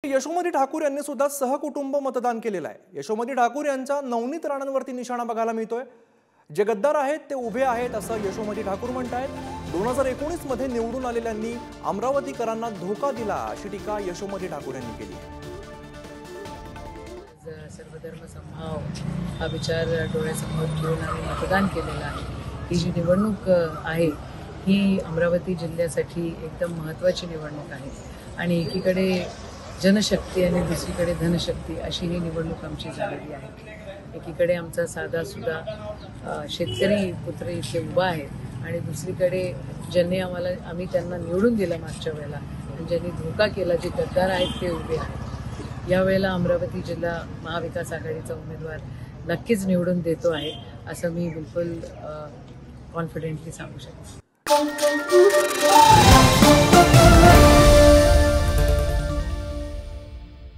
यशोमती ठाकूर यांनी सुद्धा सहकुटुंब मतदान केलेलं आहे। यशोमती ठाकूर यांचा नवनीत राणांवरती निशाणा बघायला मिळतोय। जे गद्दार आहेत ते उभे आहेत असं यशोमती ठाकूर म्हणतायत। 2019 मध्ये निवडून आलेल्यांनी अमरावतीकरांना धोका दिला अशी टीका यशोमती ठाकूर यांनी केली आहे। सर्वधर्म समभाव हा विचार डोळ्यासमोर ठेवून आम्ही मतदान केलेलं आहे। ही जी निवडणूक आहे ही अमरावती जिल्ह्यासाठी एकदम महत्त्वाची निवडणूक आहे आणि एकीकडे जनशक्ती आणि दुसरीकडे धनशक्ती अशी ही निवडणूक आमची झालेली आहे। एकीकडे आमचा साधा सुद्धा शेतकरी पुत्र इथे उभा आहे आणि दुसरीकडे ज्यांनी आम्ही त्यांना निवडून दिलं मागच्या वेळेला आणि ज्यांनी धोका केला, जे गद्दार आहेत ते उभे आहेत। यावेळेला अमरावती जिल्हा महाविकास आघाडीचा उमेदवार नक्कीच निवडून देतो आहे असं मी बिलकुल कॉन्फिडेंटली सांगू शकते।